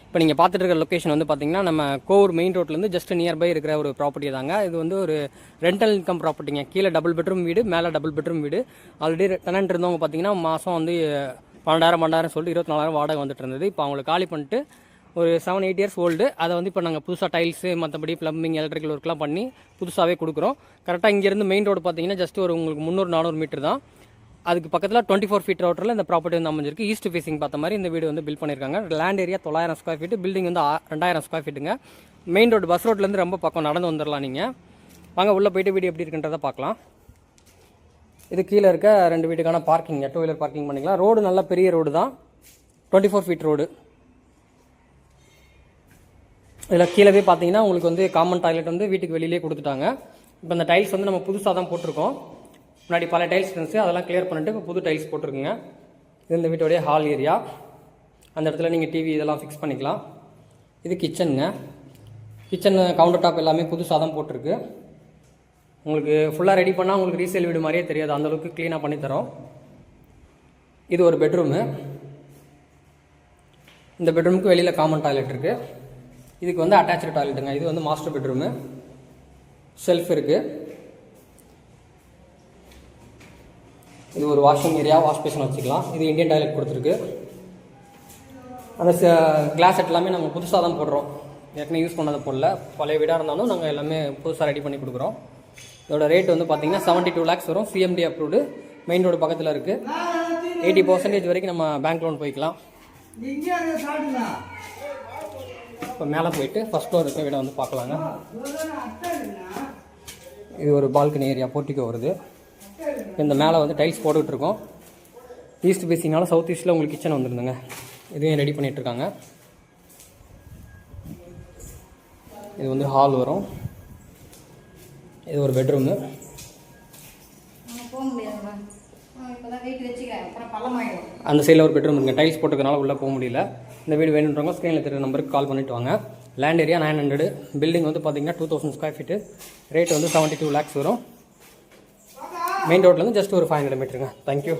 இப்போ நீங்கள் பார்த்துட்டு இருக்கிற லொக்கேஷன் வந்து பார்த்தீங்கன்னா நம்ம கோவூர் மெயின் ரோட்லேருந்து ஜஸ்ட் நியர்பை இருக்கிற ஒரு ப்ராப்பர்ட்டி தாங்க. இது வந்து ஒரு ரெண்டல் இன்கம் ப்ராப்பர்ட்டிங்க. கீழே டபுள் பெட்ரூம் வீடு, மேலே டபுள் பெட்ரூம் வீடு. ஆல்ரெடி டெனன்ட் இருந்தவங்க பார்த்தீங்கன்னா மாதம் வந்து 12,000 சொல்லிட்டு 24,000 வாடகை வந்துட்டு இருந்தது. இப்போ அவங்களுக்கு காலி பண்ணிட்டு ஒரு 7-8 இயர்ஸ் ஓல்டு. அதை வந்து இப்போ நாங்கள் புதுசாக டைல்ஸு மற்றபடி ப்ளம்பிங் எலக்ட்ரிக்கல் ஒர்க்லாம் பண்ணி புதுசாகவே கொடுக்குறோம். கரெக்டாக இங்கேருந்து மெயின் ரோடு பார்த்தீங்கன்னா ஜஸ்ட் ஒரு உங்களுக்கு 300-400 மீட்டர் தான். அதுக்கு பக்கத்தில் 24 ஃபீட் ரோட்டரில் இந்த ப்ராப்பர்ட்டி வந்து அமைஞ்சிருக்கு. ஈஸ்ட் ஃபேசிங் பார்த்த மாதிரி இந்த வீடு வந்து பில்ட் பண்ணியிருக்காங்க. Land area 900 square feet, building வந்து 2000 ஸ்கொயர் ஃபீட்டுங்க. மெயின் ரோடு பஸ் ரோட்லேருந்து ரொம்ப பக்கம், நடந்து வந்துடலாம். நீங்கள் வாங்க உள்ளே போய்ட்டு வீடு எப்படி இருக்குன்றதை பார்க்கலாம். இது கீழே இருக்க 2 வீட்டுக்கான பார்க்கிங், 2 வீலர் பார்க்கிங் பண்ணிக்கலாம். ரோடு நல்ல பெரிய ரோடு தான், 24 ஃபீட் ரோடு. இதில் கீழே பார்த்தீங்கன்னா உங்களுக்கு வந்து காமன் டாய்லெட் வந்து வீட்டுக்கு வெளியிலே கொடுத்துட்டாங்க. இப்போ இந்த டைல்ஸ் வந்து நம்ம புதுசாக தான் போட்டிருக்கோம். முன்னாடி பல டைல்ஸ் இருந்துச்சு, அதெல்லாம் கிளியர் பண்ணிட்டு இப்போ புது டைல்ஸ் போட்டிருக்குங்க. இது இந்த வீட்டோடைய ஹால் ஏரியா. அந்த இடத்துல நீங்கள் டிவி இதெல்லாம் ஃபிக்ஸ் பண்ணிக்கலாம். இது கிச்சனுங்க. கிச்சன் கவுண்டர் டாப் எல்லாமே புதுசாக தான் போட்டிருக்கு. உங்களுக்கு ஃபுல்லாக ரெடி பண்ணால் உங்களுக்கு ரீசேல் வீடு மாதிரியே தெரியாது, அந்தளவுக்கு க்ளீனாக பண்ணித்தரோம். இது ஒரு பெட்ரூமு. இந்த பெட்ரூமுக்கு வெளியில் காமன் டாய்லெட் இருக்குது. இதுக்கு வந்து அட்டாச்சு டாய்லெட்டுங்க. இது வந்து மாஸ்டர் பெட்ரூமு. ஷெல்ஃப் இருக்குது. இது ஒரு வாஷிங் ஏரியா, வாஷ் பேஷன் வச்சுக்கலாம். இது இந்தியன் டாய்லெட் கொடுத்துருக்கு. அந்த கிளாஸ் செட் எல்லாமே நம்ம புதுசாக தான் போடுறோம், ஏற்கனவே யூஸ் பண்ணதை போடல. பழைய வீடாக இருந்தாலும் நாங்கள் எல்லாமே புதுசாக ரெடி பண்ணி கொடுக்குறோம். இதோட ரேட் வந்து பார்த்தீங்கன்னா 72 lakhs வரும். சிஎம்டி அப்ரூவ்டு, மெயின் ரோடு பக்கத்தில் இருக்குது. 80% வரைக்கும் நம்ம பேங்க் லோன் போய்க்கலாம். இப்போ மேலே போயிட்டு ஃபஸ்ட் ஃப்ளோர் இருக்க வீடை வந்து பார்க்கலாங்க. இது ஒரு பால்கனி ஏரியா, போர்ட்டிகோ வருது. இந்த மேலே வந்து டைல்ஸ் போட்டுட்ருக்கோம். ஈஸ்ட் பேசிங்னால சவுத் ஈஸ்ட்டில் உங்களுக்கு கிச்சன் வந்துருந்துங்க. இதையும் ரெடி பண்ணிகிட்ருக்காங்க. இது வந்து ஹால் வரும். இது ஒரு பெட்ரூமு. அந்த சைடில் ஒரு பெட்ரூம் இருக்குங்க. டைல்ஸ் போட்டுக்கிறதுனால உள்ளே போக முடியல. இந்த வீடு வேணுன்றவங்க ஸ்க்ரீனில் தெரியுற நம்பருக்கு கால் பண்ணிவிட்டு வாங்க. Land area 900. பில்டிங் வந்து பார்த்தீங்கன்னா 2000 ஸ்கொயர் ஃபீட்டு. ரேட் வந்து 72 lakhs வரும். மெயின் ரோட்லேருந்து ஜஸ்ட் ஒரு 500 மீட்டருங்க. தேங்க்யூ.